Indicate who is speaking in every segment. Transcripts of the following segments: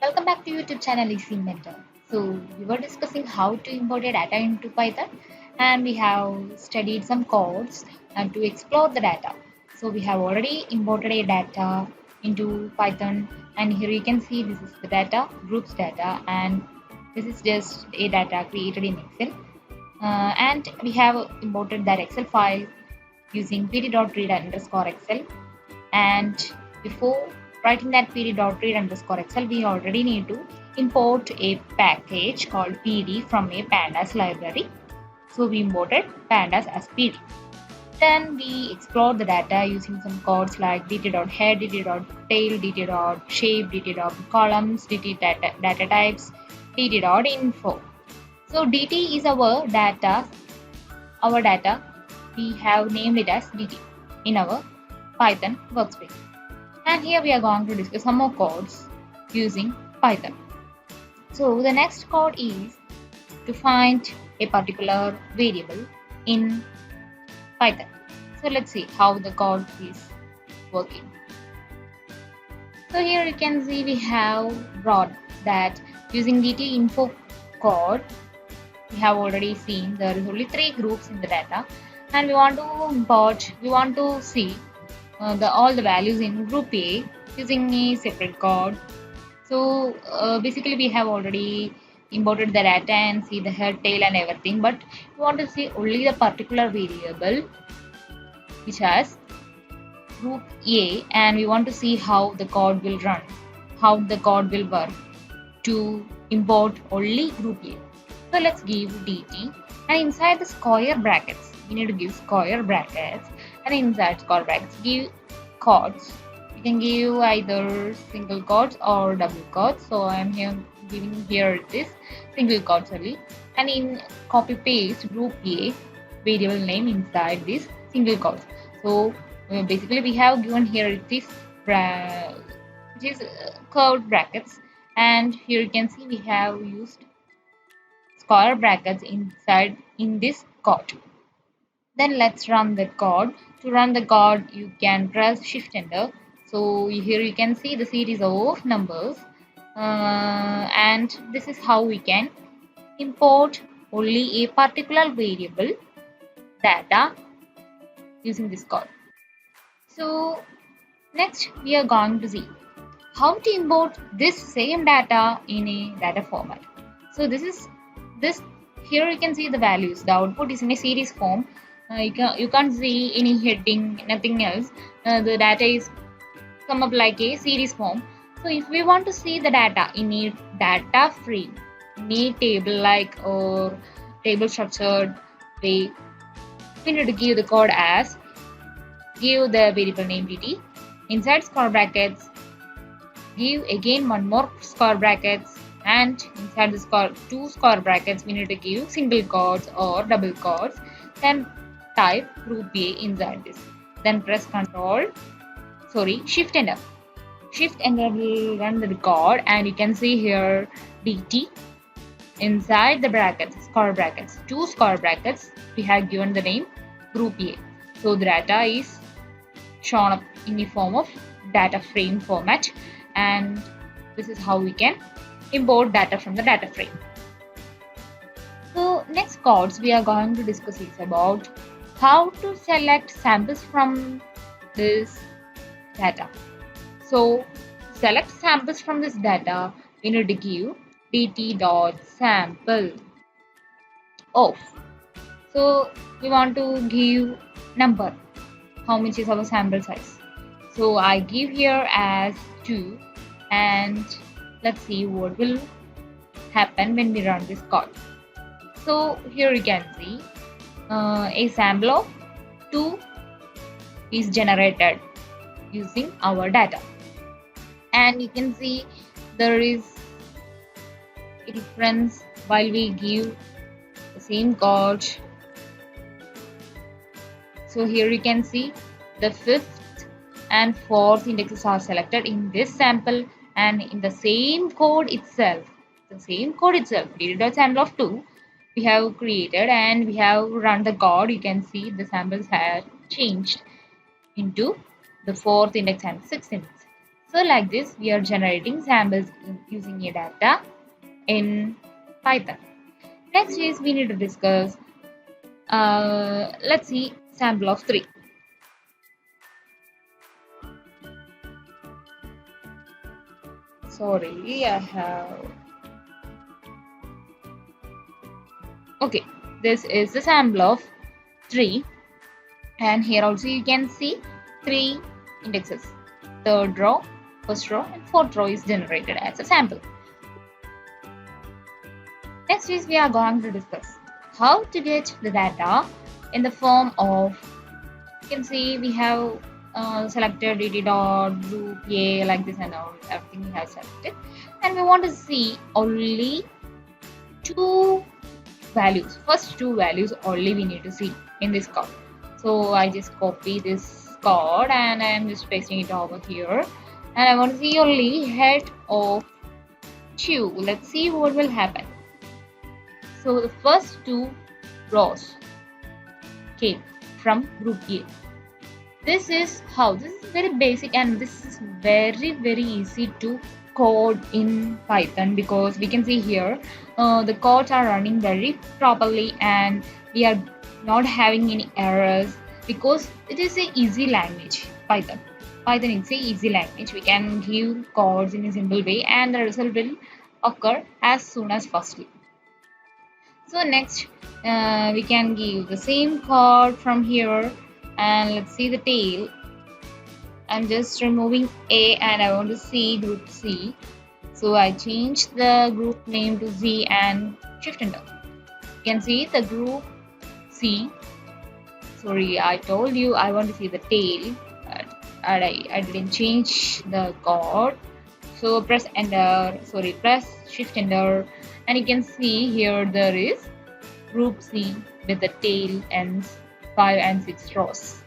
Speaker 1: Welcome back to YouTube channel EzyMentor. So we were discussing how to import a data into Python, and we have studied some codes and to explore the data. So we have already imported a data into Python, and here you can see this is the data, groups data, and this is just a data created in Excel. And we have imported that Excel file using pd.read underscore Excel. And before writing that pd.read underscore Excel, we already need to import a package called pd from a pandas library. So we imported pandas as pd. Then we explored the data using some codes like dt.head, dt.tail, dt.shape, dt.columns, data types, dt.info. So dt is our data. We have named it as dt in our Python workspace. And here we are going to discuss some more codes using Python. So the next code is to find a particular variable in Python. So let's see how the code is working. So here you can see we have brought that using dt info code. We have already seen there is only 3 groups in the data, and we want to see all the values in group A using a separate code. So basically we have already imported the data and see the head, tail and everything, but we want to see only the particular variable which has group A, and we want to see how the code will run, how the code will work to import only group A. So let's give dt, and inside the square brackets we need to give square brackets, and inside square brackets give quotes. You can give either single quotes or double quotes. So I am here giving here this single quotes only, and in copy paste group A variable name inside this single quotes. So basically we have given here this which is curved brackets, and here you can see we have used square brackets inside in this code. Then let's run the code. To run the code, you can press shift enter. So here you can see the series of numbers, and this is how we can import only a particular variable data using this code. So next we are going to see how to import this same data in a data format. So this here you can see the values. The output is in a series form. You can't see any heading, nothing else. The data is come up like a series form. So if we want to see the data in a data frame, in a table like or table structured way, we need to give the code as give the variable name dt, inside square brackets give again one more square brackets, and inside the two square brackets we need to give single quotes or double quotes. Then type group A inside this. Then press shift enter. Shift enter will run the record, and you can see here dt inside the brackets, square brackets, two square brackets. We have given the name group A. So the data is shown up in the form of data frame format, and this is how we can import data from the data frame. So next codes we are going to discuss is about how to select samples from this data. So select samples from this data, we need to give dt.sample of. So we want to give number, how much is our sample size. So I give here as 2, and let's see what will happen when we run this code. So here you can see a sample of 2 is generated using our data, and you can see there is a difference while we give the same code. So here you can see the 5th and 4th indexes are selected in this sample, and in the same code itself, dt.sample of 2 we have created, and we have run the code. You can see the samples have changed into the 4th index and 6th index. So like this, we are generating samples using a data in Python. Next is we need to discuss, let's see sample of 3. Sorry, I have... Okay, this is the sample of 3, and here also you can see 3 indexes. Third row, first row, and fourth row is generated as a sample. Next is we are going to discuss how to get the data in the form of, you can see we have selected dd dot group A like this and all, everything we have selected, and we want to see only 2 values. First 2 values only we need to see in this code. So I just copy this code and I am just pasting it over here, and I want to see only head of 2. Let's see what will happen. So the first 2 rows came from group A. This is very basic, and this is very easy to code in Python, because we can see here the codes are running very properly and we are not having any errors, because it is an easy language. Python is an easy language. We can give codes in a simple way and the result will occur as soon as possible. So next we can give the same code from here, and let's see the tail. I'm just removing A and I want to see group C. So I changed the group name to Z and shift enter. You can see the group C. Sorry, I told you I want to see the tail, but I didn't change the code. So press shift enter, and you can see here there is group C with the tail ends 5 and 6 rows.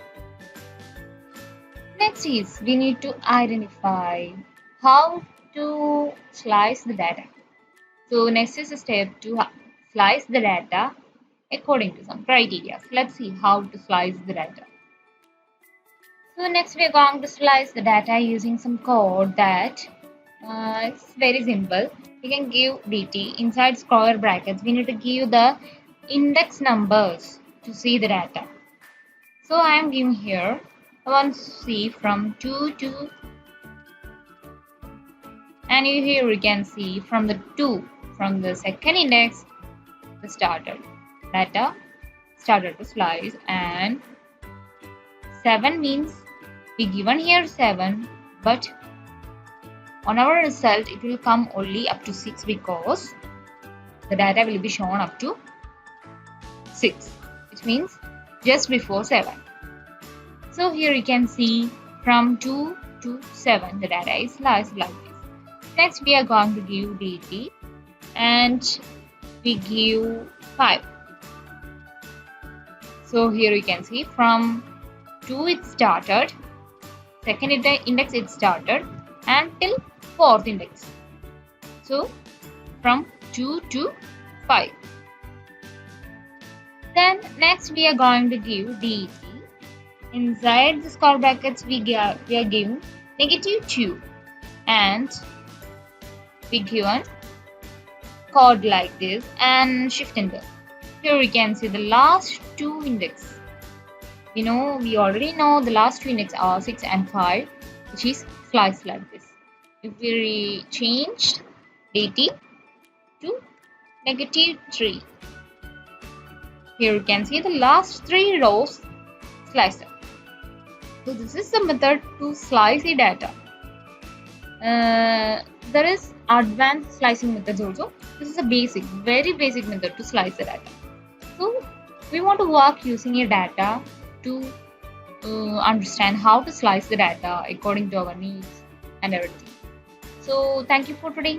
Speaker 1: Next is we need to identify how to slice the data. So next is a step to slice the data according to some criteria. Let's see how to slice the data. So next we are going to slice the data using some code that it's very simple. We can give dt inside square brackets. We need to give the index numbers to see the data. So I am giving here, I want to see from 2 to, and here you can see from the 2, from the second index, the data started to slice, and 7 means we given here 7, but on our result it will come only up to 6, because the data will be shown up to 6, which means just before 7. So here you can see from 2 to 7 the data is sliced like this. Next we are going to give dt and we give 5. So here you can see from 2 it started, second index it started, and till 4th index. So from 2 to 5. Then next we are going to give dt. Inside the square brackets we are giving -2, and we given code like this and shift enter. Here we can see the last 2 index. We already know the last 2 index are 6 and 5, which is sliced like this. If we changed dt to -3, here you can see the last 3 rows sliced up. So this is the method to slice the data. There is advanced slicing methods also. This is a very basic method to slice the data. So we want to work using a data to understand how to slice the data according to our needs and everything. So thank you for today.